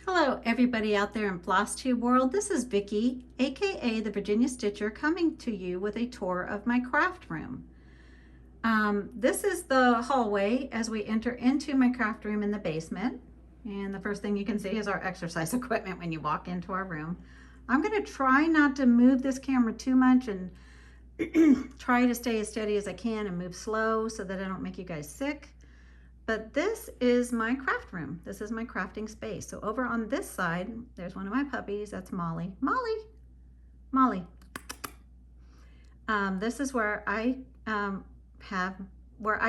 Hello everybody out there in Flosstube world. This is Vicki, aka the Virginia Stitcher, coming to you with a tour of my craft room. This is the hallway as we enter into my craft room in the basement. And the first thing you can see is our exercise equipment when you walk into our room. I'm going to try not to move this camera too much and try to stay as steady as I can and move slow so that I don't make you guys sick. But this is my craft room. This is my crafting space. So over on this side, there's one of my puppies. That's Molly. Molly. This is where I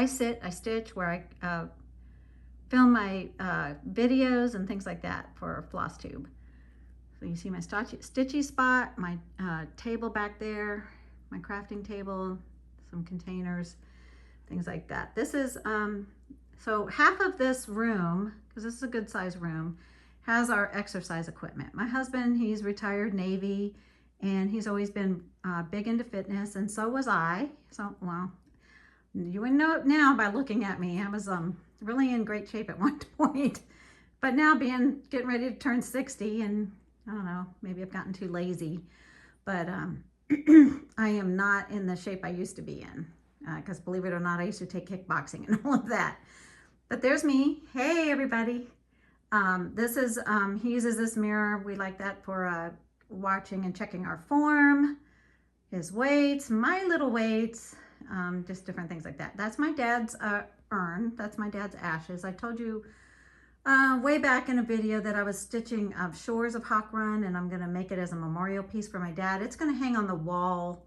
sit, I stitch, where I film my videos and things like that for Flosstube. So you see my stitchy spot, my table back there, my crafting table, some containers, things like that. This is so half of this room, because this is a good size room, has our exercise equipment. My husband, he's retired Navy, and he's always been big into fitness, and so was I. So, well, you wouldn't know it now by looking at me. I was really in great shape at one point, but now getting ready to turn 60, and I don't know, maybe I've gotten too lazy, but I am not in the shape I used to be in, because believe it or not, I used to take kickboxing and all of that. But there's me. Hey, everybody. This is, he uses this mirror. We like that for watching and checking our form, his weights, my little weights, just different things like that. That's my dad's urn. That's my dad's ashes. I told you way back in a video that I was stitching Shores of Hawk Run, and I'm going to make it as a memorial piece for my dad. It's going to hang on the wall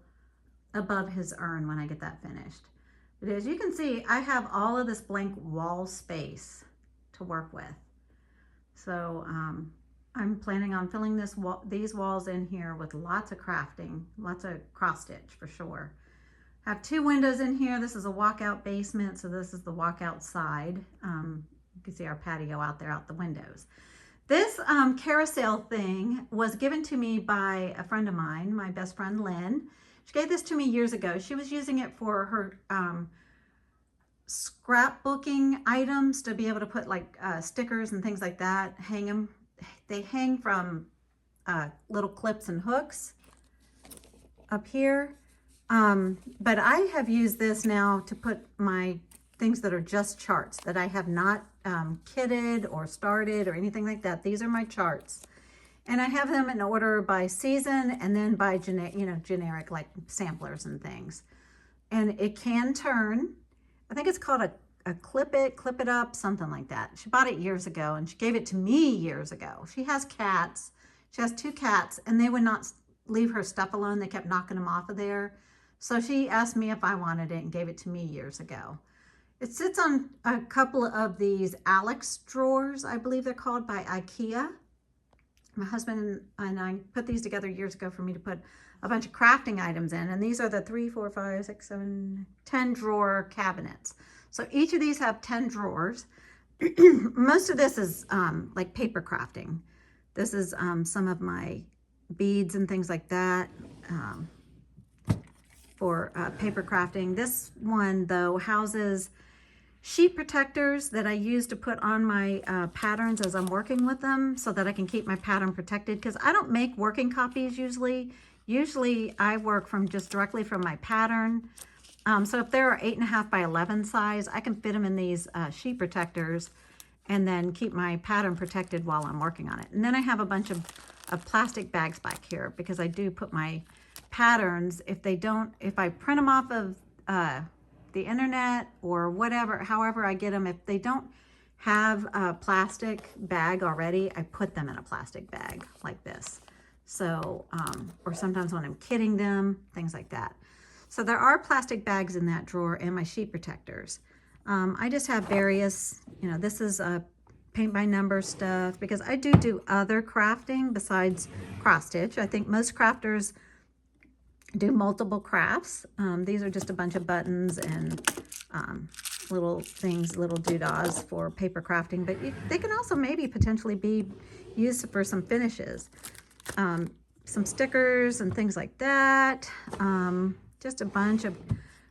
above his urn when I get that finished. But as you can see, I have all of this blank wall space to work with. So I'm planning on filling these walls in here with lots of crafting, lots of cross stitch for sure. I have two windows in here. This is a walkout basement, so this is the walkout side. You can see our patio out there, out the windows. This carousel thing was given to me by a friend of mine, my best friend Lynn. She gave this to me years ago. She was using it for her scrapbooking items, to be able to put like stickers and things like that, hang them. They hang from little clips and hooks up here. But I have used this now to put my things that are just charts that I have not kitted or started or anything like that. These are my charts. And I have them in order by season and then by generic like samplers and things. And it can turn. I think it's called a clip it up, something like that. She bought it years ago, and she gave it to me years ago. She has cats. She has two cats, and they would not leave her stuff alone. They kept knocking them off of there. So she asked me if I wanted it and gave it to me years ago. It sits on a couple of these Alex drawers, I believe they're called, by IKEA. My husband and I put these together years ago for me to put a bunch of crafting items in. And these are the 3, 4, 5, 6, 7, 10 drawer cabinets. So each of these have 10 drawers. Most of this is like paper crafting. This is some of my beads and things like that for paper crafting. This one, though, houses sheet protectors that I use to put on my patterns as I'm working with them, so that I can keep my pattern protected, because I don't make working copies usually. Usually I work just directly from my pattern. So if there are 8.5 by 11 size, I can fit them in these sheet protectors and then keep my pattern protected while I'm working on it. And then I have a bunch of plastic bags back here, because I do put my patterns, if I print them off of the internet or whatever, however I get them, if they don't have a plastic bag already, I put them in a plastic bag like this. So, or sometimes when I'm kitting them, things like that. So there are plastic bags in that drawer and my sheet protectors. I just have various, this is paint by number stuff, because I do other crafting besides cross stitch. I think most crafters do multiple crafts. These are just a bunch of buttons and little things, little doodahs for paper crafting, but they can also maybe potentially be used for some finishes. Some stickers and things like that. Just a bunch of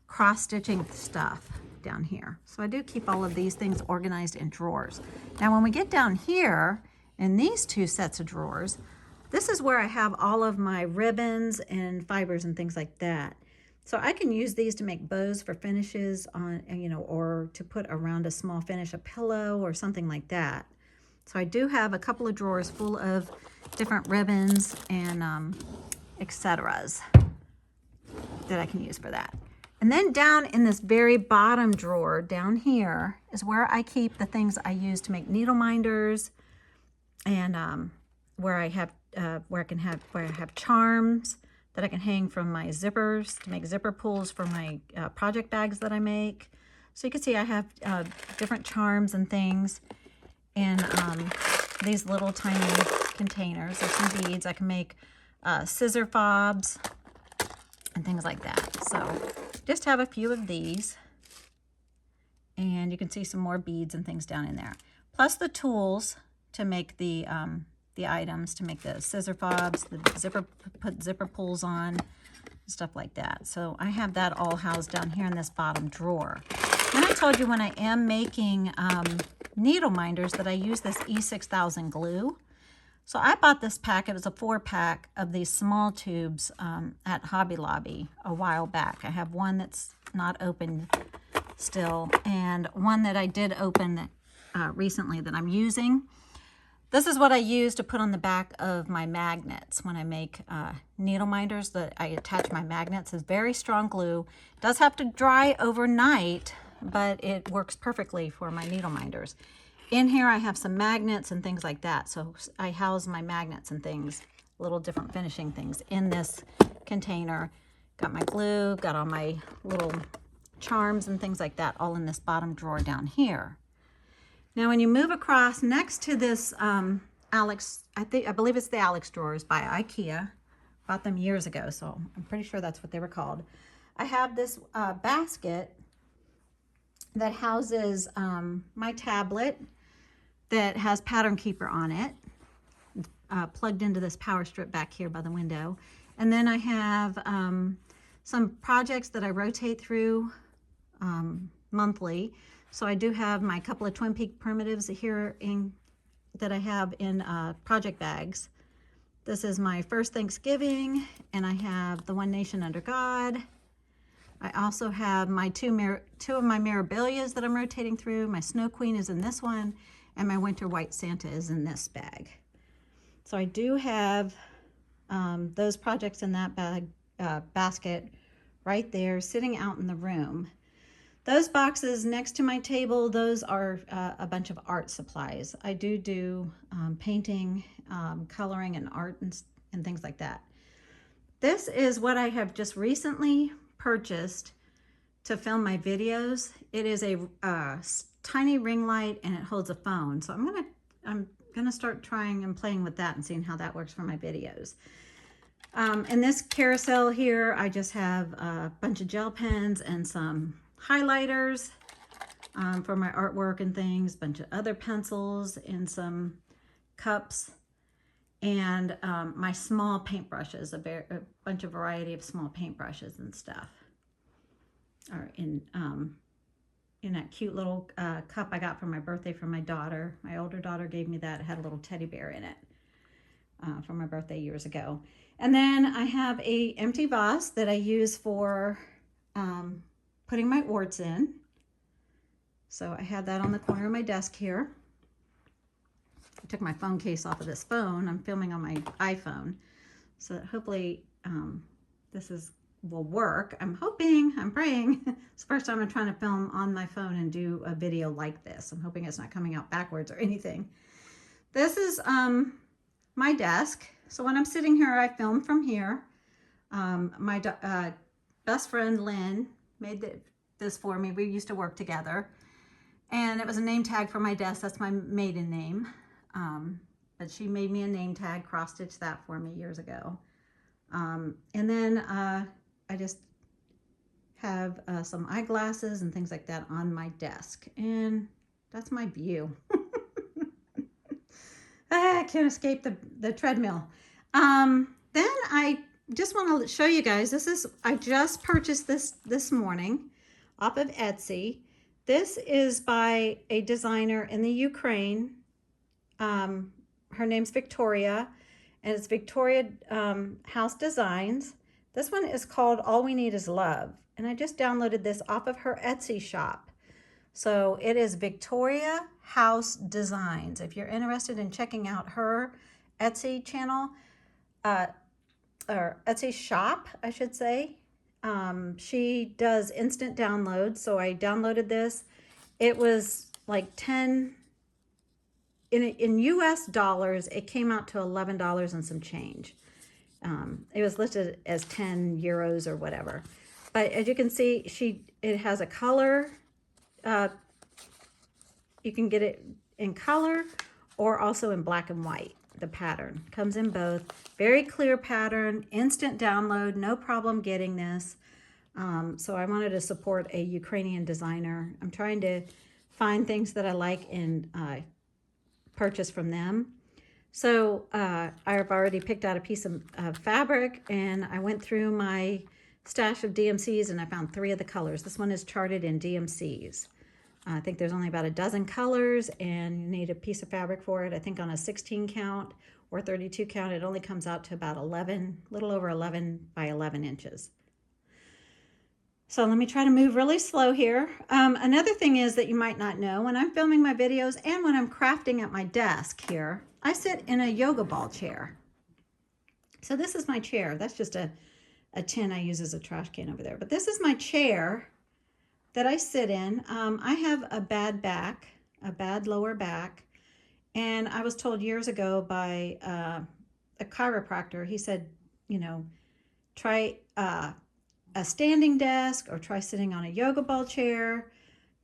cross-stitching stuff down here. So I do keep all of these things organized in drawers. Now when we get down here in these two sets of drawers, this is where I have all of my ribbons and fibers and things like that. So I can use these to make bows for finishes on, you know, or to put around a small finish, a pillow or something like that. So I do have a couple of drawers full of different ribbons and etceteras that I can use for that. And then down in this very bottom drawer down here is where I keep the things I use to make needle minders, and where I have charms that I can hang from my zippers to make zipper pulls for my project bags that I make. So you can see I have different charms and things in these little tiny containers. There's some beads. I can make scissor fobs and things like that. So just have a few of these, and you can see some more beads and things down in there, plus the tools to make the items, to make the scissor fobs, the zipper, put zipper pulls on, stuff like that. So I have that all housed down here in this bottom drawer. Then I told you when I am making needle minders that I use this E6000 glue. So I bought this pack. It was a 4-pack of these small tubes at Hobby Lobby a while back. I have one that's not open still, and one that I did open recently that I'm using. This is what I use to put on the back of my magnets when I make needle minders. That I attach my magnets. It's very strong glue. It does have to dry overnight, but it works perfectly for my needle minders. In here I have some magnets and things like that. So I house my magnets and things, little different finishing things in this container. Got my glue, got all my little charms and things like that all in this bottom drawer down here. Now when you move across next to this Alex, I believe it's the Alex drawers by IKEA. Bought them years ago, so I'm pretty sure that's what they were called. I have this basket that houses my tablet that has Pattern Keeper on it, plugged into this power strip back here by the window. And then I have some projects that I rotate through monthly. So I do have my couple of Twin Peak primitives here that I have in project bags. This is my First Thanksgiving, and I have the One Nation Under God. I also have my two of my Mirabilias that I'm rotating through. My Snow Queen is in this one, and my Winter White Santa is in this bag. So I do have those projects in that basket right there sitting out in the room. Those boxes next to my table, those are a bunch of art supplies. I do painting, coloring, and art and things like that. This is what I have just recently purchased to film my videos. It is a tiny ring light, and it holds a phone. So I'm gonna start trying and playing with that and seeing how that works for my videos. In this carousel here, I just have a bunch of gel pens and some highlighters for my artwork and things, a bunch of other pencils and some cups, and my small paintbrushes, a bunch of variety of small paintbrushes and stuff. Or in that cute little cup I got for my birthday from my daughter. My older daughter gave me that. It had a little teddy bear in it for my birthday years ago. And then I have a empty vase that I use for putting my orts in. So I have that on the corner of my desk here. I took my phone case off of this phone. I'm filming on my iPhone. So that hopefully this will work. I'm hoping, I'm praying. It's the first time I'm trying to film on my phone and do a video like this. I'm hoping it's not coming out backwards or anything. This is my desk. So when I'm sitting here, I film from here. My best friend Lynn made this for me. We used to work together, and it was a name tag for my desk. That's my maiden name, but she made me a name tag, cross-stitched that for me years ago. And then I just have some eyeglasses and things like that on my desk, and that's my view. I can't escape the treadmill. Then I just want to show you guys, I just purchased this morning off of Etsy. This is by a designer in the Ukraine. Her her name's Victoria, and it's Victoria House Designs. This one is called All We Need Is Love, and I just downloaded this off of her Etsy shop. So it is Victoria House Designs. If you're interested in checking out her Etsy channel, or Etsy shop, I should say, she does instant downloads. So I downloaded this. It was like 10, in US dollars, it came out to $11 and some change. It was listed as 10 euros or whatever. But as you can see, it has a color. You can get it in color or also in black and white. The pattern comes in both. Very clear pattern, instant download, no problem getting this. So I wanted to support a Ukrainian designer. I'm trying to find things that I like and purchase from them. So I've already picked out a piece of fabric, and I went through my stash of DMCs and I found 3 of the colors. This one is charted in DMCs. I think there's only about a dozen colors, and you need a piece of fabric for it. I think on a 16 count or 32 count, it only comes out to about 11, little over 11 by 11 inches. So let me try to move really slow here. Another thing is that you might not know, when I'm filming my videos and when I'm crafting at my desk here, I sit in a yoga ball chair. So this is my chair. That's just a tin I use as a trash can over there. But this is my chair that I sit in. I have a bad back, a bad lower back. And I was told years ago by a chiropractor, he said, you know, try a standing desk or try sitting on a yoga ball chair,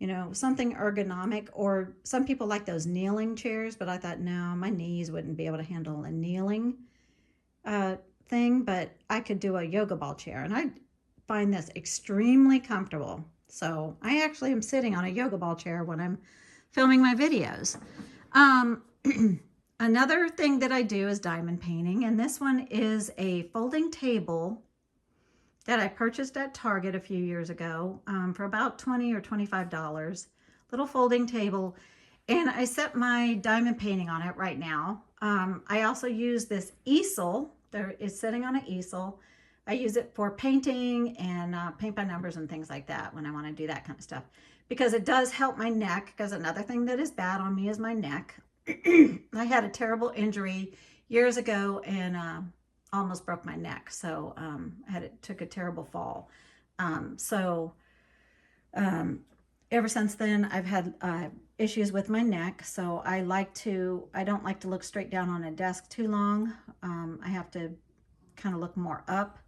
you know, something ergonomic. Or some people like those kneeling chairs, but I thought, no, my knees wouldn't be able to handle a kneeling thing, but I could do a yoga ball chair, and I find this extremely comfortable. So I actually am sitting on a yoga ball chair when I'm filming my videos. Another thing that I do is diamond painting, and this one is a folding table that I purchased at Target a few years ago for about $20 or $25. Little folding table, and I set my diamond painting on it right now. I also use this easel. There is sitting on an easel. I use it for painting and paint by numbers and things like that when I want to do that kind of stuff, because it does help my neck, because another thing that is bad on me is my neck. I had a terrible injury years ago and almost broke my neck. So took a terrible fall. Ever since then, I've had issues with my neck. So I don't like to look straight down on a desk too long. I have to kind of look more up,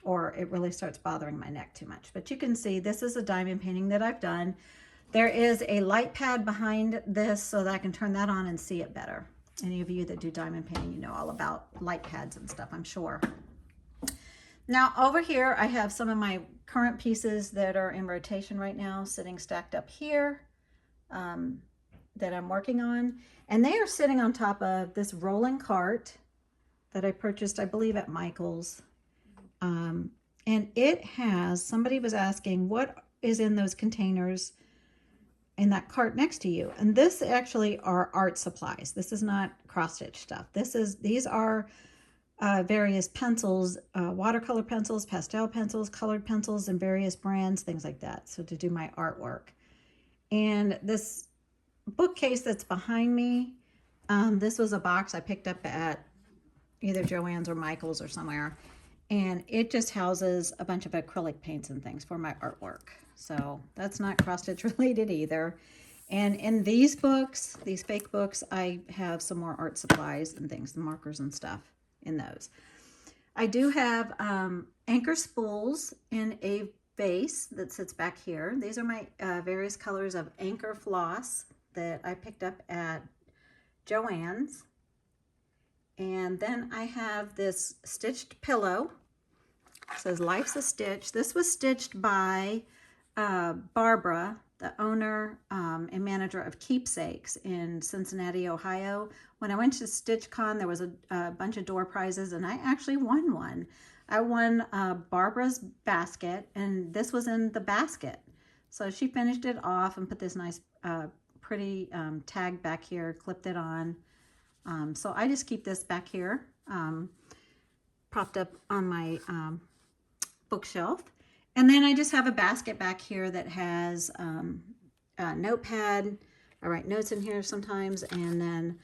or it really starts bothering my neck too much. But you can see this is a diamond painting that I've done. There is a light pad behind this so that I can turn that on and see it better. Any of you that do diamond painting, you know all about light pads and stuff, I'm sure. Now over here, I have some of my current pieces that are in rotation right now, sitting stacked up here, that I'm working on. And they are sitting on top of this rolling cart that I purchased, I believe, at Michael's. And it has, somebody was asking, what is in those containers in that cart next to you? And this actually are art supplies. This is not cross-stitch stuff. These are various pencils, watercolor pencils, pastel pencils, colored pencils, and various brands, things like that. So to do my artwork. And this bookcase that's behind me, this was a box I picked up at either Joann's or Michael's or somewhere. And it just houses a bunch of acrylic paints and things for my artwork. So that's not cross-stitch related either. And in these books, these fake books, I have some more art supplies and things, markers and stuff in those. I do have anchor spools in a vase that sits back here. These are my various colors of anchor floss that I picked up at Joann's. And then I have this stitched pillow. It says Life's a Stitch. This was stitched by Barbara, the owner and manager of Keepsakes in Cincinnati, Ohio. When I went to StitchCon, there was a bunch of door prizes, and I actually won one. I won Barbara's basket, and this was in the basket. So she finished it off and put this nice, pretty tag back here, clipped it on. So I just keep this back here, propped up on my bookshelf. And then I just have a basket back here that has a notepad. I write notes in here sometimes. And then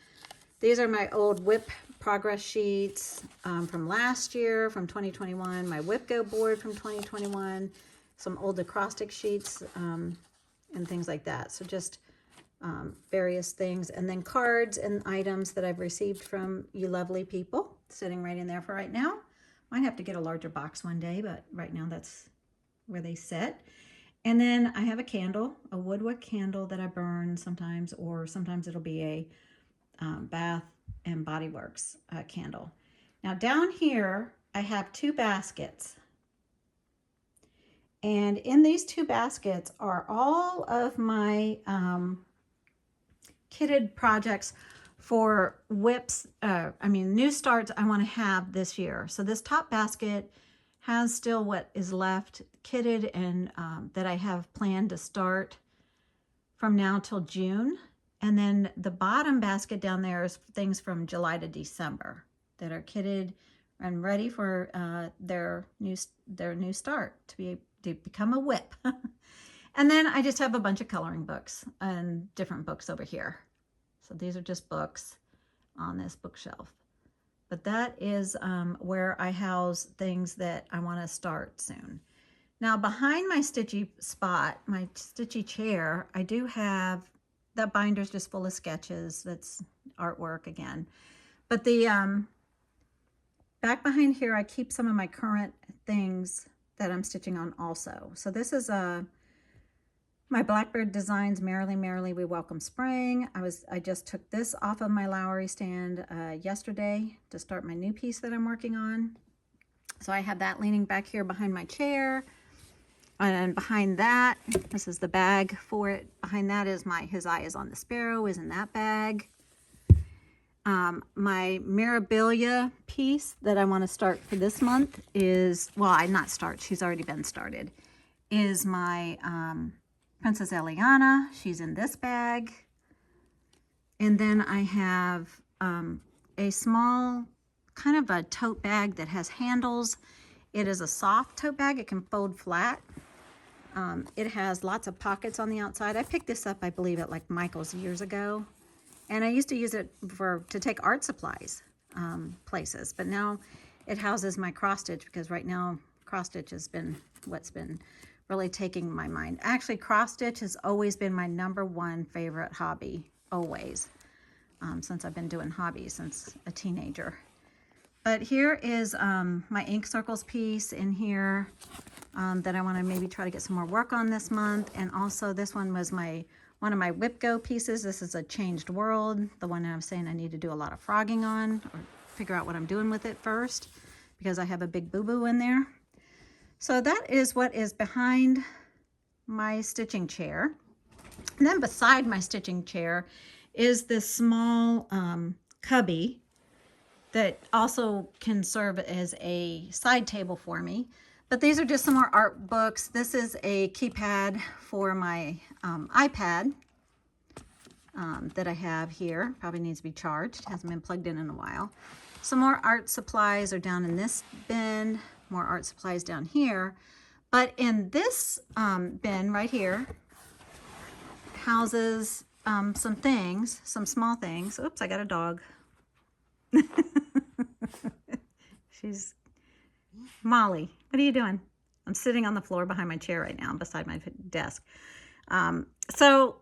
these are my old WIP progress sheets from last year, from 2021, my WIPGO board from 2021, some old acrostic sheets and things like that. So just various things, and then cards and items that I've received from you lovely people sitting right in there for right now. Might have to get a larger box one day, but right now that's where they sit. And then I have a candle, a woodwick candle that I burn sometimes, or sometimes it'll be a Bath and Body Works candle. Now down here I have 2 baskets, and in these 2 baskets are all of my kitted projects for WIPs, new starts I want to have this year. So this top basket has still what is left kitted and that I have planned to start from now till June. And then the bottom basket down there is things from July to December that are kitted and ready for their new start to become a WIP. And then I just have a bunch of coloring books and different books over here. So these are just books on this bookshelf. But that is where I house things that I want to start soon. Now behind my stitchy spot, my stitchy chair, I do have, that binder's just full of sketches. That's artwork again. But the back behind here, I keep some of my current things that I'm stitching on also. So this is my Blackbird Designs Merrily Merrily We Welcome Spring. I just took this off of my Lowry stand yesterday to start my new piece that I'm working on. So I have that leaning back here behind my chair. And behind that, this is the bag for it. Behind that is my His Eye is on the Sparrow is in that bag. My Mirabilia piece that I want to start for this month is, well, not start, she's already been started, is my Princess Eliana. She's in this bag. And then I have a small kind of a tote bag that has handles. It is a soft tote bag. It can fold flat. It has lots of pockets on the outside. I picked this up, I believe, at like Michael's years ago. And I used to use it to take art supplies places. But now it houses my cross stitch, because right now cross stitch has been what's been really taking my mind. Actually, cross stitch has always been my #1 favorite hobby, always, since I've been doing hobbies since a teenager. But here is my ink circles piece in here that I want to maybe try to get some more work on this month. And also this one was one of my WIPGO pieces. This is a Changed World, the one I was saying I need to do a lot of frogging on, or figure out what I'm doing with it first, because I have a big boo-boo in there. So that is what is behind my stitching chair. And then beside my stitching chair is this small cubby that also can serve as a side table for me. But these are just some more art books. This is a keypad for my iPad that I have here. Probably needs to be charged. Hasn't been plugged in a while. Some more art supplies are down in this bin. More art supplies down here. But in this bin right here houses some things, some small things. Oops, I got a dog. She's Molly. What are you doing? I'm sitting on the floor behind my chair right now, beside my desk. So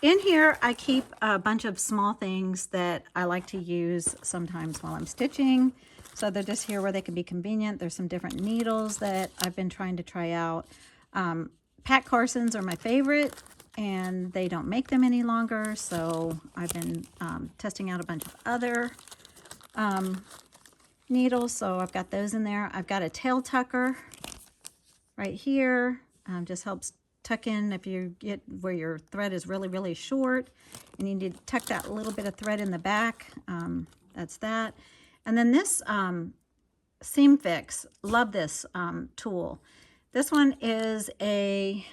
in here, I keep a bunch of small things that I like to use sometimes while I'm stitching. So they're just here where they can be convenient. There's some different needles that I've been trying to try out. Pat Carson's are my favorite, and they don't make them any longer. So I've been testing out a bunch of other needles. So I've got those in there. I've got a tail tucker right here. Just helps tuck in if you get where your thread is really, really short and you need to tuck that little bit of thread in the back. That's that. And then this Seam Fix, love this tool. This one is a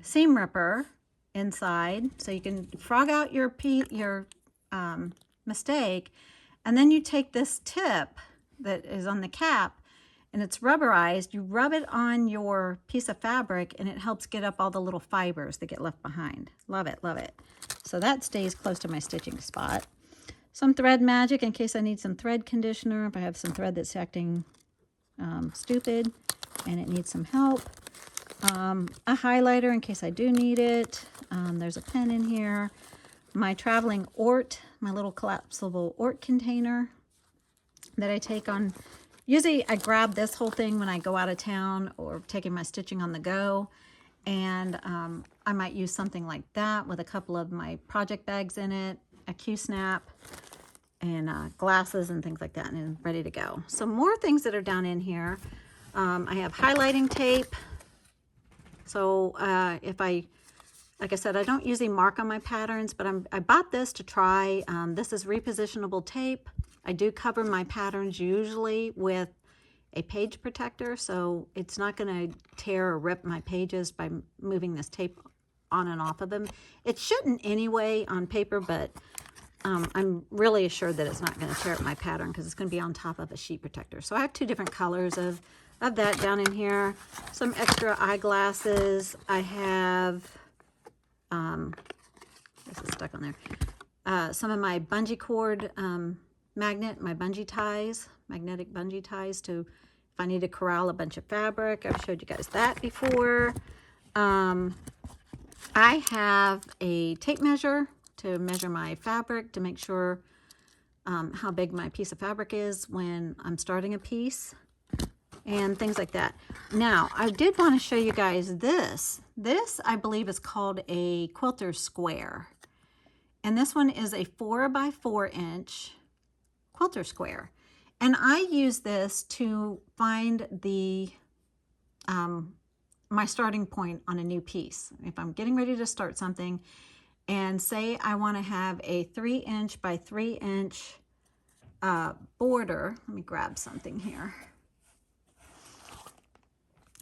seam ripper inside, so you can frog out your mistake, and then you take this tip that is on the cap and it's rubberized, you rub it on your piece of fabric and it helps get up all the little fibers that get left behind. Love it, love it. So that stays close to my stitching spot. Some thread magic in case I need some thread conditioner, if I have some thread that's acting stupid and it needs some help. A highlighter in case I do need it. There's a pen in here. My traveling Ort, my little collapsible Ort container that I take on. Usually I grab this whole thing when I go out of town or taking my stitching on the go. And I might use something like that with a couple of my project bags in it, a Q-snap, and glasses and things like that, and ready to go. So more things that are down in here. I have highlighting tape. So like I said, I don't usually mark on my patterns, but I bought this to try. This is repositionable tape. I do cover my patterns usually with a page protector, so it's not going to tear or rip my pages by moving this tape on and off of them. It shouldn't anyway on paper, but I'm really assured that it's not going to tear up my pattern because it's going to be on top of a sheet protector. So I have two different colors of that down in here. Some extra eyeglasses. I have, this is stuck on there. Some of my bungee cord my bungee ties, magnetic bungee ties to if I need to corral a bunch of fabric. I've showed you guys that before. I have a tape measure to measure my fabric to make sure how big my piece of fabric is when I'm starting a piece and things like that. Now, I did want to show you guys this. This, I believe, is called a quilter square. And this one is a 4x4 inch quilter square. And I use this to find the my starting point on a new piece. If I'm getting ready to start something and say I want to have a 3" by 3" border. Let me grab something here.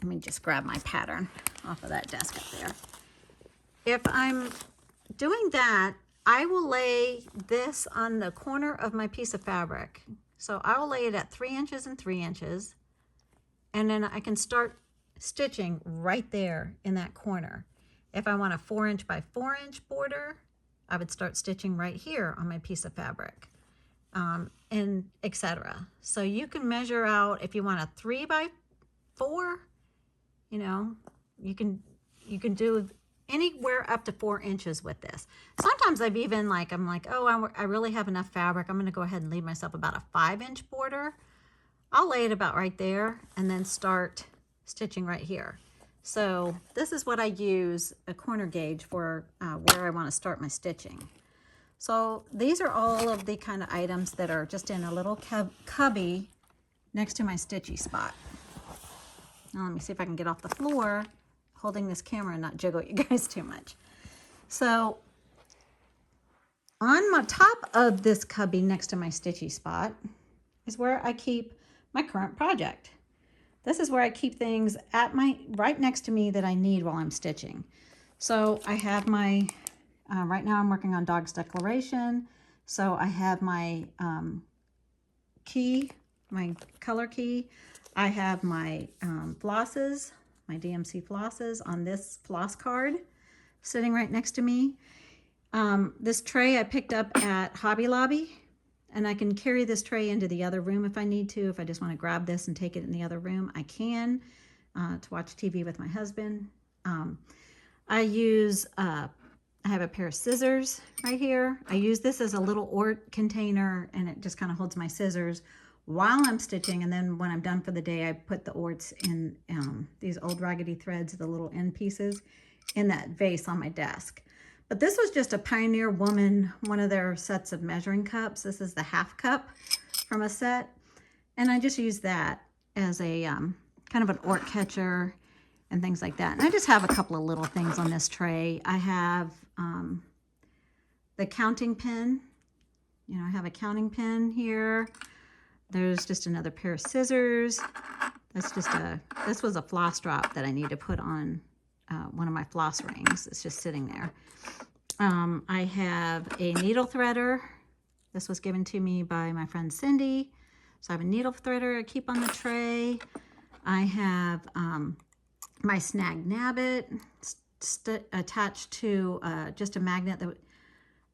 Let me just grab my pattern off of that desk up there. If I'm doing that, I will lay this on the corner of my piece of fabric. So I will lay it at 3 inches and 3 inches, and then I can start stitching right there in that corner. If I want a 4" by 4" border, I would start stitching right here on my piece of fabric, and etc. So you can measure out if you want a 3x4, you know, you can do anywhere up to 4 inches with this. Sometimes I'm like, oh, I really have enough fabric. I'm going to go ahead and leave myself about a 5" border. I'll lay it about right there and then start stitching right here. So this is what I use a corner gauge for where I want to start my stitching. So these are all of the kind of items that are just in a little cubby next to my stitchy spot. Now let me see if I can get off the floor holding this camera and not jiggle you guys too much. So on my top of this cubby next to my stitchy spot is where I keep my current project. This is where I keep things at right next to me that I need while I'm stitching. So I have my, right now I'm working on Dog's Declaration. So I have my key, my color key. I have my flosses, my DMC flosses on this floss card sitting right next to me. This tray I picked up at Hobby Lobby, and I can carry this tray into the other room if I need to. If I just want to grab this and take it in the other room, I can, to watch TV with my husband. I have a pair of scissors right here. I use this as a little Ort container, and it just kind of holds my scissors while I'm stitching, and then when I'm done for the day, I put the Orts in these old raggedy threads, the little end pieces, in that vase on my desk. But this was just a Pioneer Woman, one of their sets of measuring cups. This is the half cup from a set, and I just use that as a kind of an Ort catcher and things like that. And I just have a couple of little things on this tray. I have the counting pen. You know, I have a counting pen here. There's just another pair of scissors. That's just this was a floss drop that I need to put on one of my floss rings. It's just sitting there. I have a needle threader. This was given to me by my friend Cindy. So I have a needle threader I keep on the tray. I have my snag nabbit attached to just a magnet,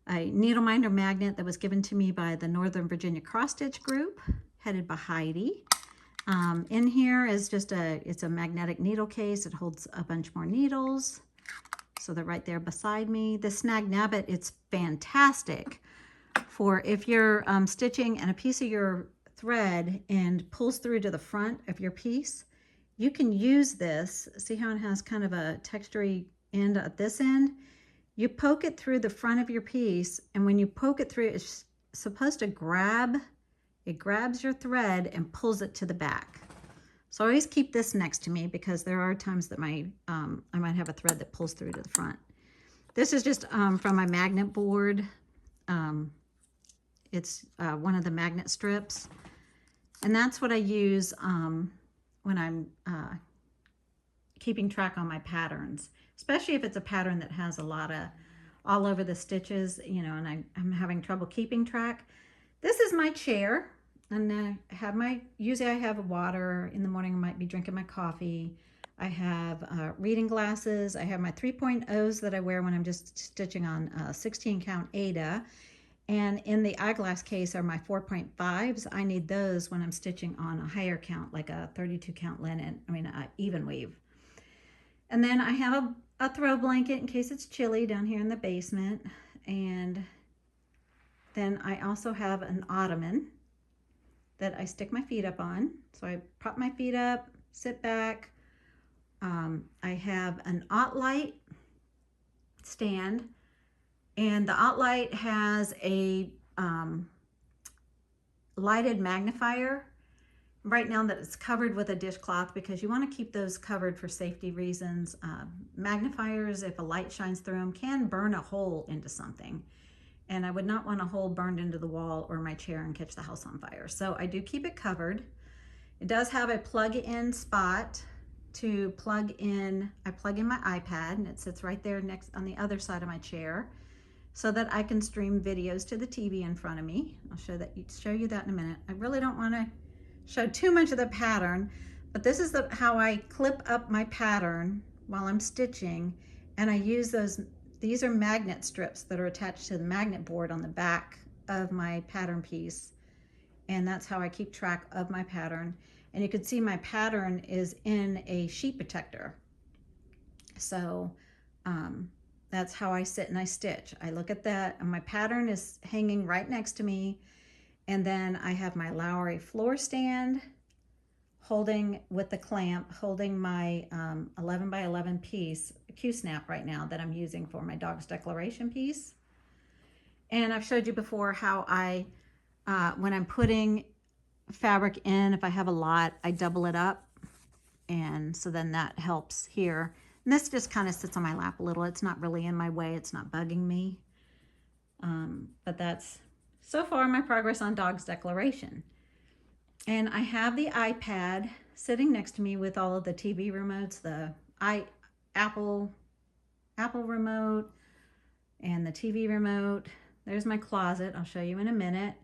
a needle minder magnet that was given to me by the Northern Virginia Cross Stitch Group, headed by Heidi. In here is just it's a magnetic needle case. It holds a bunch more needles. So they're right there beside me. The snag nabbit, it's fantastic for if you're stitching and a piece of your thread and pulls through to the front of your piece. You can use this. See how it has kind of a textury end at this end? You poke it through the front of your piece, and when you poke it through, it's supposed to grab. It grabs your thread and pulls it to the back. So I always keep this next to me because there are times that I might have a thread that pulls through to the front. This is just from my magnet board. It's one of the magnet strips. And that's what I use when I'm keeping track on my patterns, especially if it's a pattern that has a lot of all over the stitches, you know, and I'm having trouble keeping track. This is my chair, and usually I have water. In the morning I might be drinking my coffee. I have reading glasses. I have my 3.0s that I wear when I'm just stitching on 16 count Aida. And in the eyeglass case are my 4.5s. I need those when I'm stitching on a higher count, like a 32 count linen, even weave. And then I have a throw blanket in case it's chilly down here in the basement. And then I also have an ottoman that I stick my feet up on. So I prop my feet up, sit back. I have an OttLite stand. And the OttLite has a lighted magnifier. Right now that it's covered with a dishcloth because you want to keep those covered for safety reasons. Magnifiers, if a light shines through them, can burn a hole into something. And I would not want a hole burned into the wall or my chair and catch the house on fire. So I do keep it covered. It does have a plug-in spot to plug in. I plug in my iPad and it sits right there next on the other side of my chair, so that I can stream videos to the TV in front of me. I'll show you that in a minute. I really don't want to show too much of the pattern, but this is how I clip up my pattern while I'm stitching, and I use these are magnet strips that are attached to the magnet board on the back of my pattern piece, and that's how I keep track of my pattern. And you can see my pattern is in a sheet protector. So, that's how I sit and I stitch. I look at that and my pattern is hanging right next to me. And then I have my Lowry floor stand holding with the clamp, holding my 11 by 11 piece Q-snap right now that I'm using for my dog's declaration piece. And I've showed you before how I, when I'm putting fabric in, if I have a lot, I double it up. And so then that helps here. And this just kind of sits on my lap a little. It's not really in my way. It's not bugging me. But that's so far my progress on Dog's Declaration. And I have the iPad sitting next to me with all of the TV remotes, the Apple remote and the TV remote. There's my closet. I'll show you in a minute.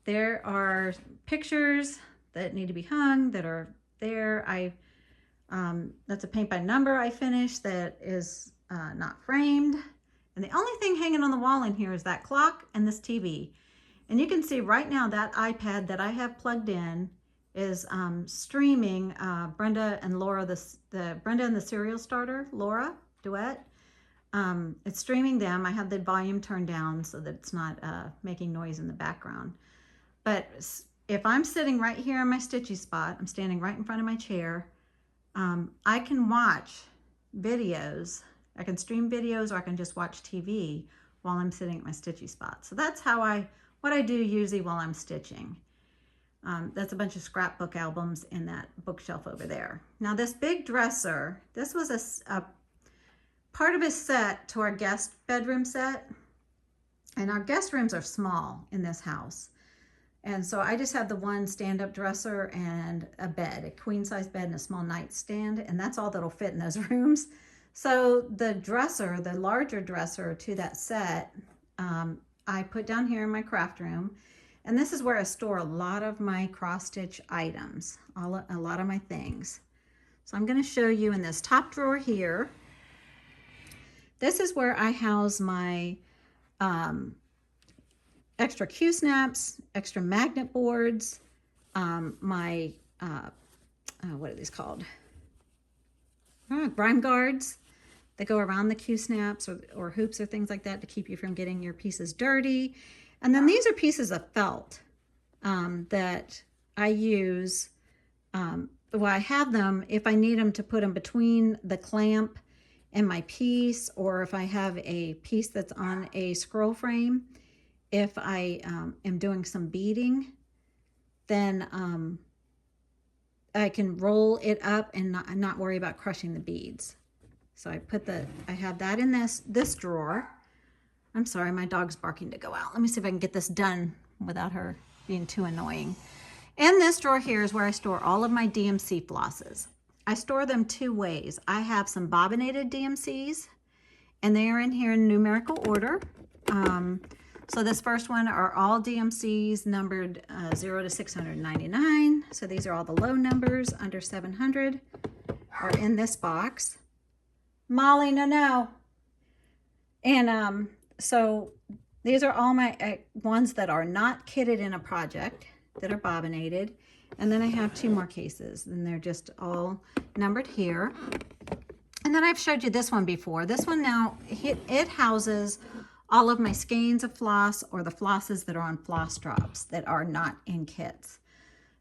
There are pictures that need to be hung that are there. That's a paint by number I finished that is not framed. And the only thing hanging on the wall in here is that clock and this TV. And you can see right now that iPad that I have plugged in is streaming Brenda and Laura, the Brenda and the Serial Starter, Laura duet. It's streaming them. I have the volume turned down so that it's not making noise in the background. But if I'm sitting right here in my stitchy spot, I'm standing right in front of my chair, I can watch videos. I can stream videos, or I can just watch TV while I'm sitting at my stitchy spot. So that's what I do usually while I'm stitching. That's a bunch of scrapbook albums in that bookshelf over there. Now this big dresser, this was a part of a set to our guest bedroom set. And our guest rooms are small in this house. And so I just have the one stand-up dresser and a bed, a queen-size bed and a small nightstand, and that's all that'll fit in those rooms. So the dresser, the larger dresser to that set, I put down here in my craft room. And this is where I store a lot of my cross stitch items, a lot of my things. So I'm going to show you in this top drawer here. This is where I house my extra Q-snaps, extra magnet boards, my, what are these called? Grime guards that go around the Q-snaps or hoops or things like that to keep you from getting your pieces dirty. And then these are pieces of felt that I use. Well, I have them if I need them to put them between the clamp and my piece, or if I have a piece that's on a scroll frame. If I am doing some beading, then I can roll it up and not worry about crushing the beads. So I have that in this drawer. I'm sorry, my dog's barking to go out. Let me see if I can get this done without her being too annoying. In this drawer here is where I store all of my DMC flosses. I store them two ways. I have some bobbinated DMCs, and they are in here in numerical order. So this first one are all DMCs numbered 0 to 699. So these are all the low numbers under 700 are in this box. Molly, no. And so these are all my ones that are not kitted in a project, that are bobbinated. And then I have two more cases, and they're just all numbered here. And then I've showed you this one before. This one now, it houses all of my skeins of floss, or the flosses that are on floss drops that are not in kits.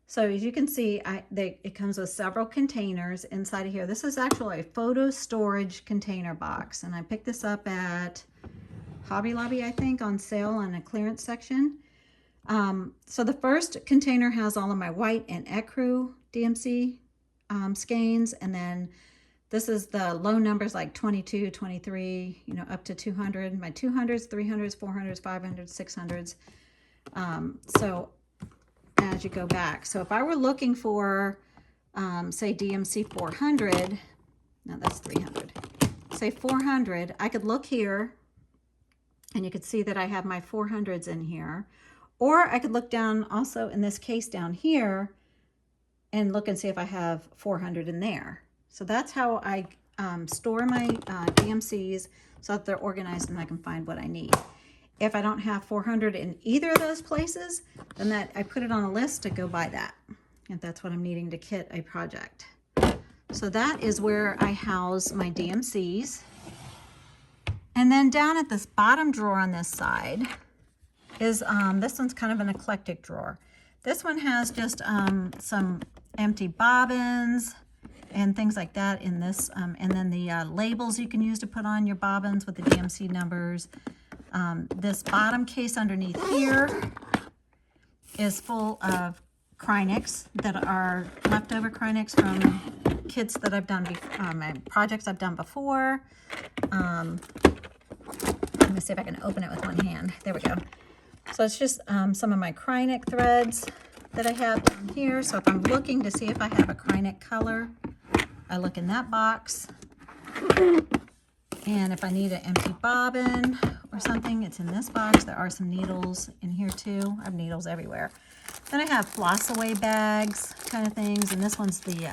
So as you can see, it comes with several containers inside of here. This is actually a photo storage container box, and I picked this up at Hobby Lobby, I think, on sale on a clearance section. So the first container has all of my white and ecru DMC skeins, and then this is the low numbers like 22, 23, you know, up to 200. My 200s, 300s, 400s, 500s, 600s. So as you go back, so if I were looking for, say, DMC 400, no, that's 300. Say 400, I could look here, and you could see that I have my 400s in here. Or I could look down also in this case down here and look and see if I have 400 in there. So that's how I store my DMCs, so that they're organized and I can find what I need. If I don't have 400 in either of those places, then I put it on a list to go buy that, if that's what I'm needing to kit a project. So that is where I house my DMCs. And then down at this bottom drawer on this side is, this one's kind of an eclectic drawer. This one has just some empty bobbins and things like that in this, and then the labels you can use to put on your bobbins with the DMC numbers. This bottom case underneath here is full of Krynics that are leftover Krynics from kits that I've done, projects I've done before. Let me see if I can open it with one hand. There we go. So it's just some of my Krynic threads that I have down here. So if I'm looking to see if I have a Krynic color, I look in that box. And if I need an empty bobbin or something, it's in this box. There are some needles in here too. I have needles everywhere. Then I have floss away bags kind of things. And this one's the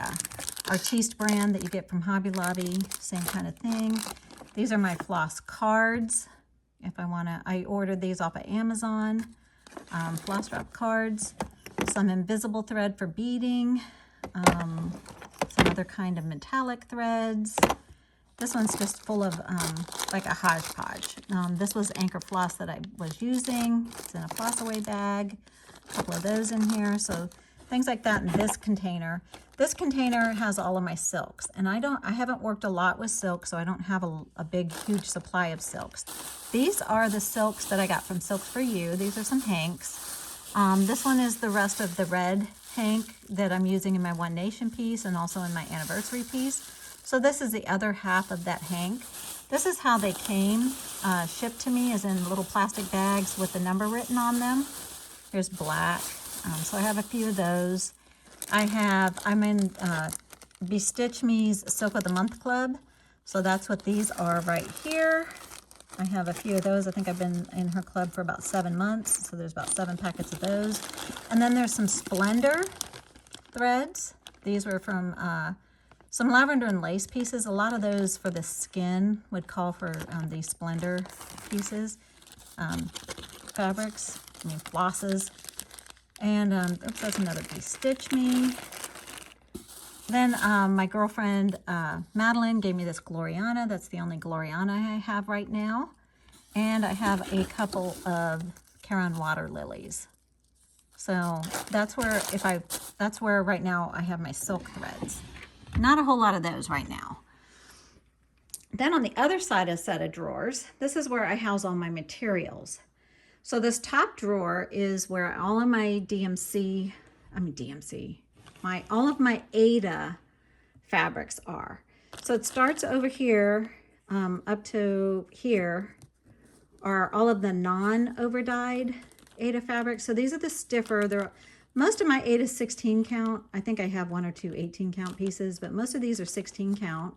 Artiste brand that you get from Hobby Lobby. Same kind of thing. These are my floss cards. If I want to, I ordered these off of Amazon. Floss drop cards. Some invisible thread for beading. Some other kind of metallic threads. This one's just full of like a hodgepodge. This was Anchor Floss that I was using. It's in a floss away bag. A couple of those in here. So things like that in this container. This container has all of my silks, and I haven't worked a lot with silk, so I don't have a big, huge supply of silks. These are the silks that I got from Silks for You. These are some hanks. This one is the rest of the red hank that I'm using in my One Nation piece and also in my anniversary piece. So this is the other half of that hank. This is how they came, shipped to me, as in little plastic bags with the number written on them. There's black, so I have a few of those. I'm in Bestitch Me's Silk of the Month Club. So that's what these are right here. I have a few of those. I think I've been in her club for about 7 months. So there's about 7 packets of those. And then there's some Splendor threads. These were from some lavender and lace pieces. A lot of those for the skin would call for these Splendor pieces, fabrics, flosses. And oops, that's another piece. Stitch Me. Then my girlfriend Madeline gave me this Gloriana. That's the only Gloriana I have right now. And I have a couple of Caron water lilies. So that's where right now I have my silk threads. Not a whole lot of those right now. Then on the other side of a set of drawers, this is where I house all my materials. So this top drawer is where all of my all of my Aida fabrics are. So it starts over here up to here are all of the non-overdyed Aida fabrics. So these are the stiffer. Most of my Aida 16 count. I think I have 1 or 2 18 count pieces, but most of these are 16 count.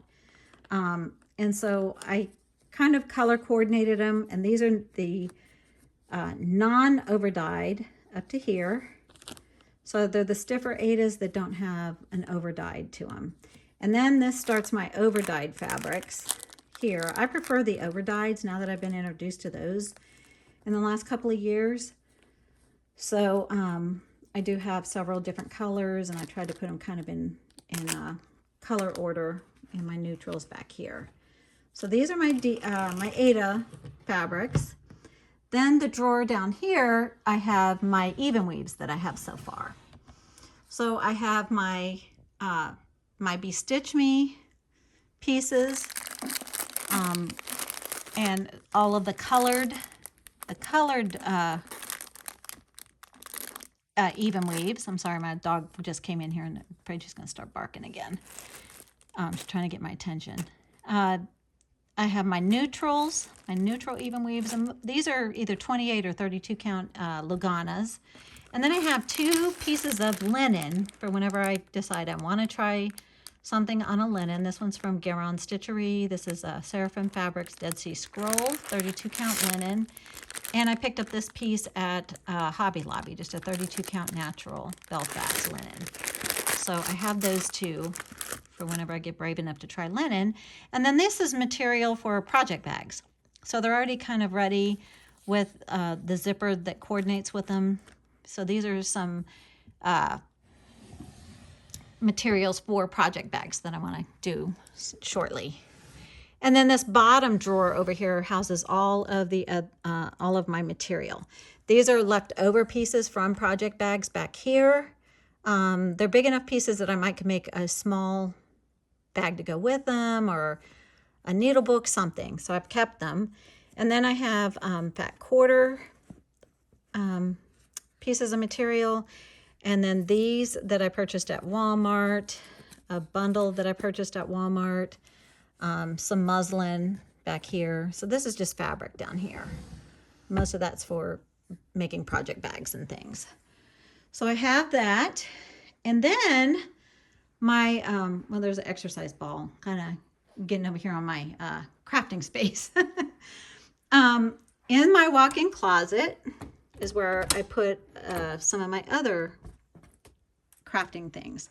And so I kind of color coordinated them, and these are the non-overdyed up to here. So they're the stiffer Aidas that don't have an overdyed to them. And then this starts my overdyed fabrics here. I prefer the overdyeds now that I've been introduced to those in the last couple of years. So I do have several different colors, and I tried to put them kind of in color order in my neutrals back here. So these are my Aida fabrics. Then the drawer down here, I have my even weaves that I have so far. So I have my my Bestitch Me pieces, and all of the colored even weaves. I'm sorry, my dog just came in here and I'm afraid she's going to start barking again. She's trying to get my attention. I have my neutrals, my neutral even weaves, and these are either 28 or 32 count Luganas. And then I have 2 pieces of linen for whenever I decide I want to try something on a linen. This one's from Garon Stitchery. This is Seraphim Fabrics Dead Sea Scroll, 32 count linen. And I picked up this piece at Hobby Lobby, just a 32 count natural Belfast linen. So I have those 2 for whenever I get brave enough to try linen. And then this is material for project bags. So they're already kind of ready with the zipper that coordinates with them. So these are some materials for project bags that I want to do shortly. And then this bottom drawer over here houses all of my material. These are leftover pieces from project bags back here. They're big enough pieces that I might make a small bag to go with them, or a needle book, something. So I've kept them. And then I have fat quarter pieces of material. And then these that I purchased at Walmart, a bundle that I purchased at Walmart, some muslin back here. So this is just fabric down here. Most of that's for making project bags and things. So I have that. And then my, well, there's an exercise ball, kind of getting over here on my crafting space. In my walk-in closet is where I put some of my other crafting things.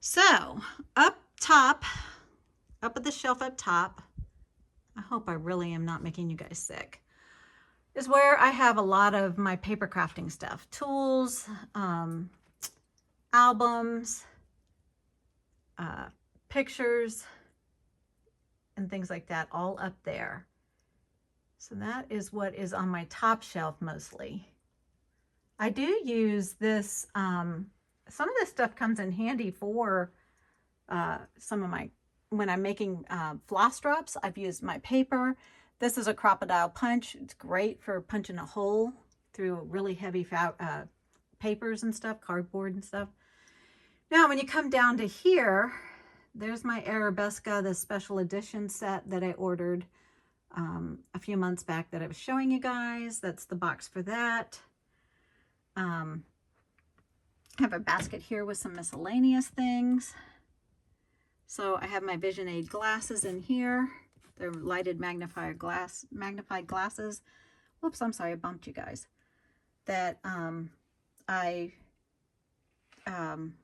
So up top, up at the shelf up top, I hope I really am not making you guys sick, is where I have a lot of my paper crafting stuff. Tools, albums, pictures, and things like that, all up there. So that is what is on my top shelf mostly. I do use this, some of this stuff comes in handy for some of my, when I'm making floss drops. I've used my paper. This is a crocodile punch. It's great for punching a hole through really heavy papers and stuff, cardboard and stuff. Now, when you come down to here, there's my Arabesca, the special edition set that I ordered a few months back that I was showing you guys. That's the box for that. I have a basket here with some miscellaneous things. So I have my Vision Aid glasses in here. They're lighted magnified glasses. Whoops, I'm sorry, I bumped you guys. That I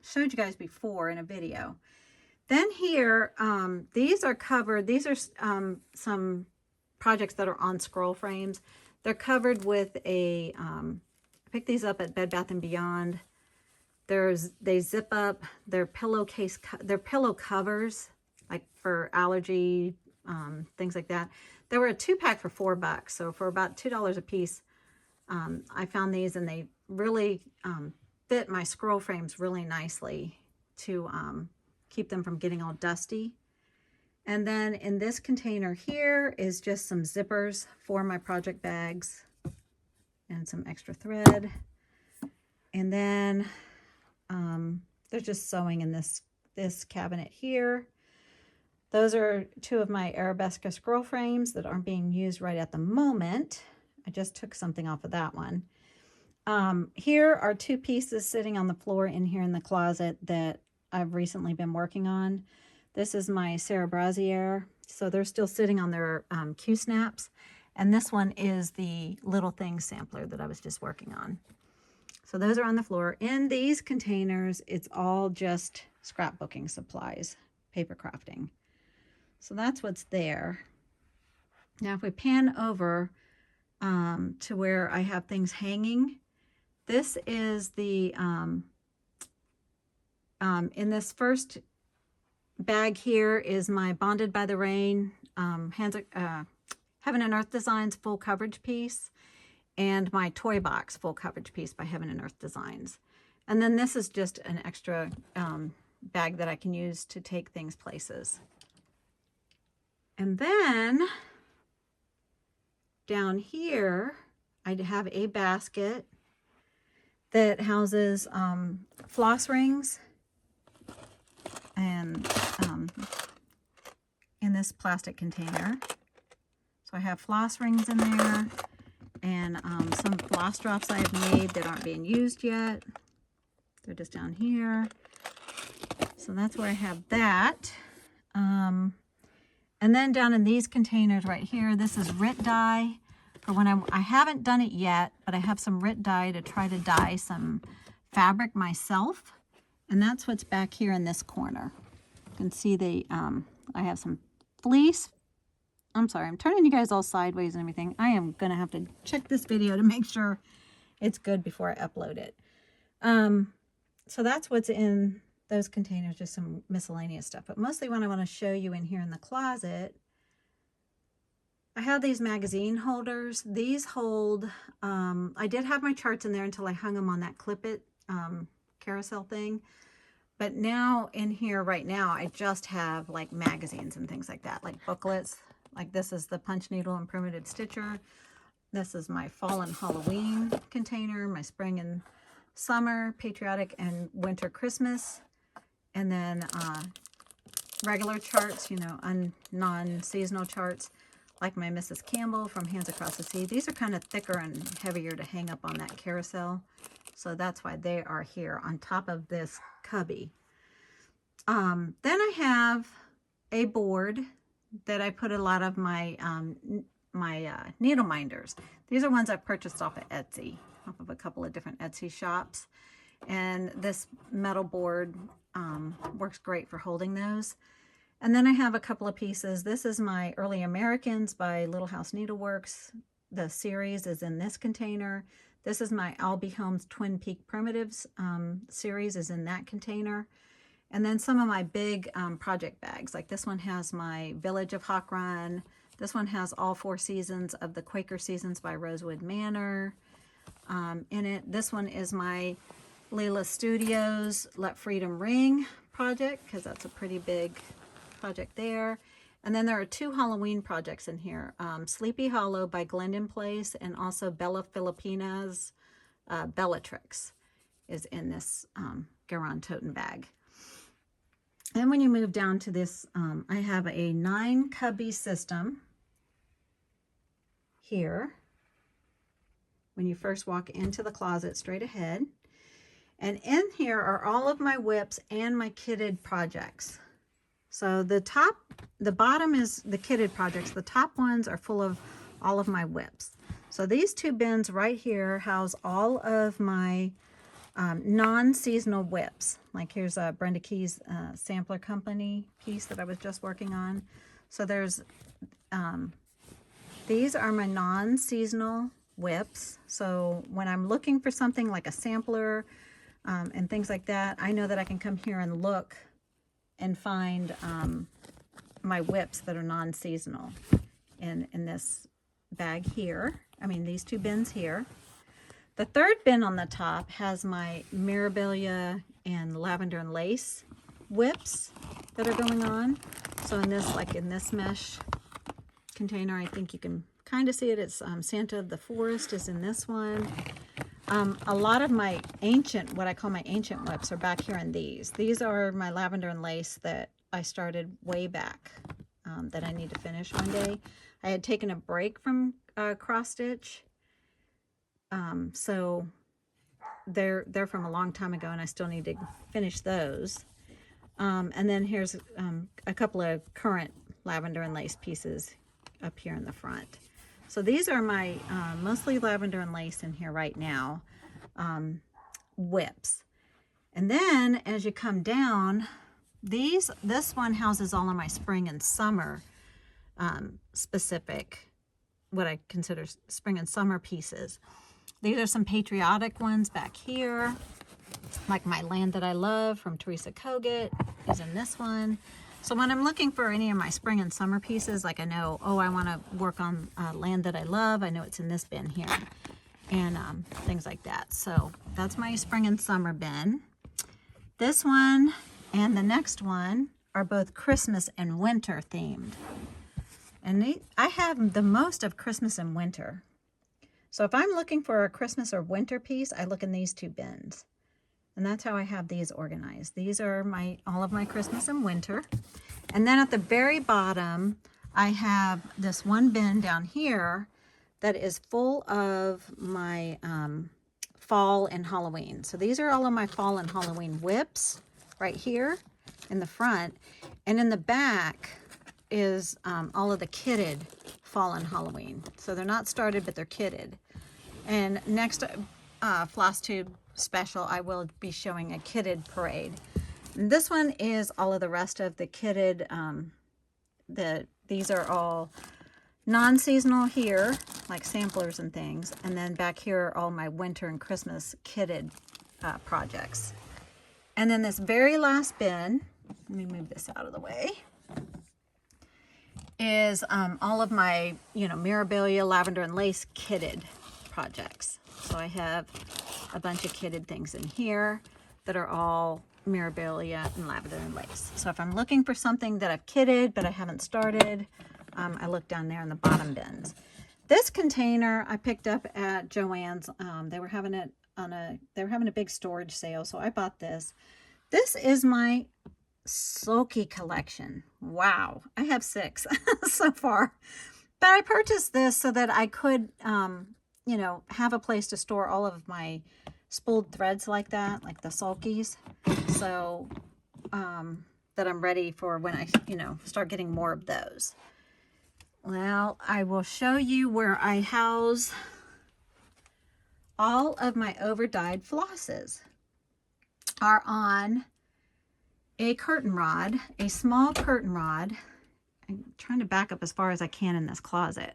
showed you guys before in a video. Then here, these are covered. These are some projects that are on scroll frames. They're covered with a, I picked these up at Bed Bath & Beyond. They zip up. They're pillowcase, they're pillow covers, like for allergy, things like that. They were a 2-pack for $4, so for about $2 a piece. I found these, and they really fit my scroll frames really nicely to keep them from getting all dusty. And then in this container here is just some zippers for my project bags and some extra thread. And then there's just sewing in this cabinet here. Those are 2 of my Arabesque scroll frames that aren't being used right at the moment. I just took something off of that one. Here are 2 pieces sitting on the floor in here in the closet that I've recently been working on. This is my Sarah Brazier. So they're still sitting on their Q-snaps. And this one is the Little Things sampler that I was just working on. So those are on the floor. In these containers, it's all just scrapbooking supplies, paper crafting. So that's what's there. Now if we pan over to where I have things hanging, this is the, in this first bag here is my Bonded by the Rain Heaven and Earth Designs full coverage piece, and my Toy Box full coverage piece by Heaven and Earth Designs. And then this is just an extra bag that I can use to take things places. And then down here, I have a basket that houses floss rings, and in this plastic container. So I have floss rings in there, and some floss drops I have made that aren't being used yet. They're just down here. So that's where I have that. And then down in these containers right here, this is RIT dye. For when I haven't done it yet, but I have some RIT dye to try to dye some fabric myself. And that's what's back here in this corner. You can see I have some fleece. I'm sorry, I'm turning you guys all sideways and everything. I am going to have to check this video to make sure it's good before I upload it. So that's what's in those containers, just some miscellaneous stuff. But mostly what I want to show you in here in the closet, I have these magazine holders. These hold, I did have my charts in there until I hung them on that clip-it carousel thing. But now in here right now, I just have like magazines and things like that, like booklets. Like this is the Punch Needle and Primitive Stitcher. This is my Fall and Halloween container, my Spring and Summer, Patriotic and Winter Christmas. And then regular charts, you know, non-seasonal charts, like my Mrs. Campbell from Hands Across the Sea. These are kind of thicker and heavier to hang up on that carousel. So that's why they are here on top of this cubby. Then I have a board that I put a lot of my needle minders. These are ones I purchased off of Etsy, off of a couple of different Etsy shops. And this metal board works great for holding those. And then I have a couple of pieces. This is my Early Americans by Little House Needleworks. The series is in this container. This is my Albee Holmes Twin Peak Primitives series is in that container. And then some of my big project bags, like this one has my Village of Hawk Run. This one has all 4 seasons of the Quaker Seasons by Rosewood Manor in it. This one is my Leela Studios Let Freedom Ring project, because that's a pretty big project there. And then there are 2 Halloween projects in here. Sleepy Hollow by Glendon Place, and also Bella Filipina's Bellatrix is in this Garon Toten bag. And when you move down to this, I have a 9 cubby system here. When you first walk into the closet straight ahead. And in here are all of my whips and my kitted projects. So the bottom is the kitted projects. The top ones are full of all of my whips. So these two bins right here house all of my non-seasonal whips. Like here's a Brenda Key's sampler company piece that I was just working on. So there's, these are my non-seasonal whips. So when I'm looking for something like a sampler and things like that, I know that I can come here and look and find my whips that are non-seasonal in this bag here. I mean, these two bins here. The third bin on the top has my Mirabilia and Lavender and Lace whips that are going on. So in this, like in this mesh container, I think you can kind of see it. It's Santa of the Forest is in this one. A lot of my ancient, what I call my ancient whips, are back here in these. These are my Lavender and Lace that I started way back that I need to finish one day. I had taken a break from cross stitch. So they're from a long time ago and I still need to finish those. And then here's a couple of current Lavender and Lace pieces up here in the front. So these are my mostly Lavender and Lace in here right now, whips. And then as you come down, this one houses all of my spring and summer specific, what I consider spring and summer pieces. These are some patriotic ones back here, like My Land That I Love from Teresa Kogut is in this one. So when I'm looking for any of my spring and summer pieces, like I know, oh, I want to work on Land That I Love, I know it's in this bin here, and things like that. So that's my spring and summer bin. This one and the next one are both Christmas and winter themed. And I have the most of Christmas and winter. So if I'm looking for a Christmas or winter piece, I look in these two bins. And that's how I have these organized. These are all of my Christmas and winter. And then at the very bottom, I have this one bin down here that is full of my fall and Halloween. So these are all of my fall and Halloween whips right here in the front. And in the back is all of the kitted fall and Halloween. So they're not started, but they're kitted. And next Flosstube special, I will be showing a kitted parade. And this one is all of the rest of the kitted. These are all non-seasonal here, like samplers and things. And then back here are all my winter and Christmas kitted projects. And then this very last bin, let me move this out of the way, is all of my, Mirabilia, Lavender and Lace kitted projects. So I have a bunch of kitted things in here that are all Mirabilia and Lavender and Lace. So if I'm looking for something that I've kitted but I haven't started, I look down there in the bottom bins. This container I picked up at Joann's. They were having it on they were having a big storage sale, so I bought this. This is my sulky collection. Wow, I have 6 so far. But I purchased this so that I could, have a place to store all of my spooled threads like that, like the sulkies. So that I'm ready for when I, start getting more of those. Well, I will show you where I house all of my over-dyed flosses. Are on a curtain rod, a small curtain rod. I'm trying to back up as far as I can in this closet.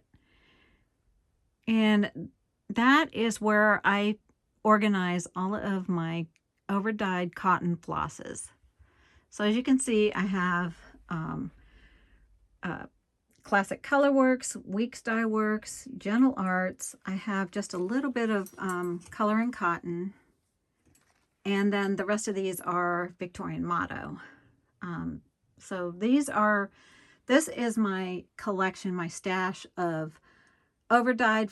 And that is where I organize all of my over-dyed cotton flosses. So as you can see, I have Classic Colorworks, Weeks Dye Works, Gentle Arts. I have just a little bit of Color and Cotton. And then the rest of these are Victorian Motto. So this is my collection, my stash of over-dyed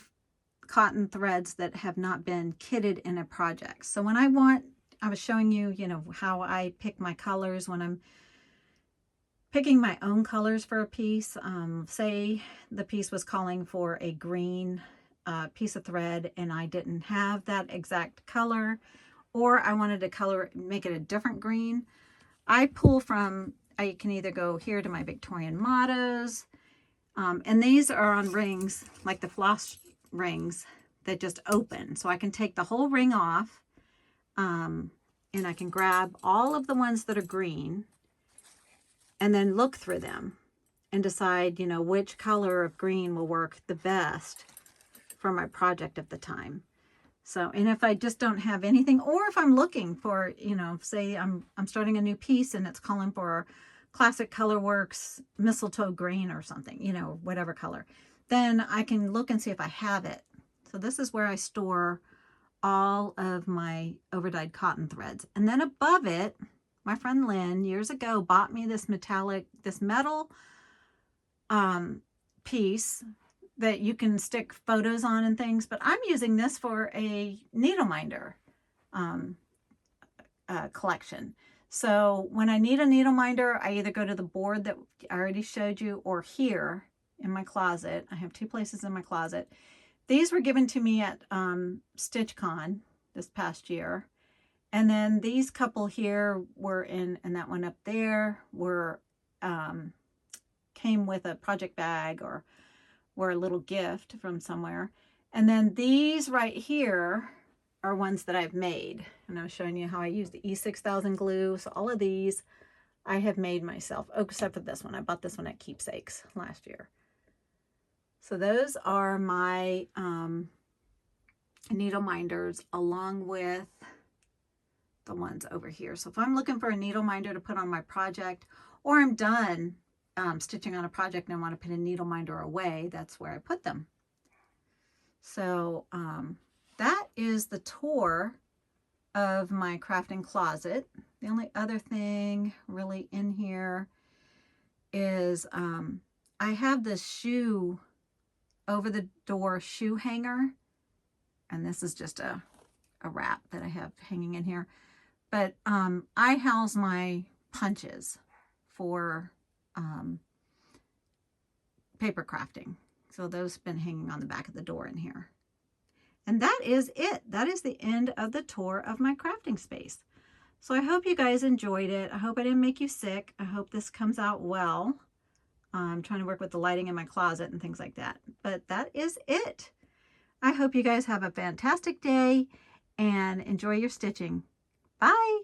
cotton threads that have not been kitted in a project. So when I was showing you, how I pick my colors when I'm picking my own colors for a piece. Say the piece was calling for a green piece of thread and I didn't have that exact color, or I wanted to make it a different green. I I can either go here to my Victorian mottos, and these are on rings, like the floss rings that just open. So I can take the whole ring off, and I can grab all of the ones that are green and then look through them and decide, you know, which color of green will work the best for my project at the time. So, and if I just don't have anything, or if I'm looking for, you know, say I'm starting a new piece and it's calling for Classic Colorworks mistletoe green or something, you know, whatever color, then I can look and see if I have it. So this is where I store all of my overdyed cotton threads. And then above it, my friend Lynn years ago bought me this metal piece that you can stick photos on and things, but I'm using this for a needle minder collection. So when I need a needle minder, I either go to the board that I already showed you, or here in my closet. I have two places in my closet. These were given to me at StitchCon this past year. And then these couple here were in, and that one up there were, came with a project bag or were a little gift from somewhere. And then these right here are ones that I've made. And I was showing you how I use the E6000 glue. So all of these I have made myself. Oh, except for this one. I bought this one at Keepsakes last year. So those are my needle minders, along with the ones over here. So if I'm looking for a needle minder to put on my project, or I'm done stitching on a project and I want to put a needle minder away, that's where I put them. So that is the tour of my crafting closet. The only other thing really in here is I have this shoe over the door shoe hanger, and this is just a wrap that I have hanging in here. But I house my punches for paper crafting. So those have been hanging on the back of the door in here. And that is it. That is the end of the tour of my crafting space. So I hope you guys enjoyed it. I hope I didn't make you sick. I hope this comes out well. I'm trying to work with the lighting in my closet and things like that. But that is it. I hope you guys have a fantastic day and enjoy your stitching. Bye.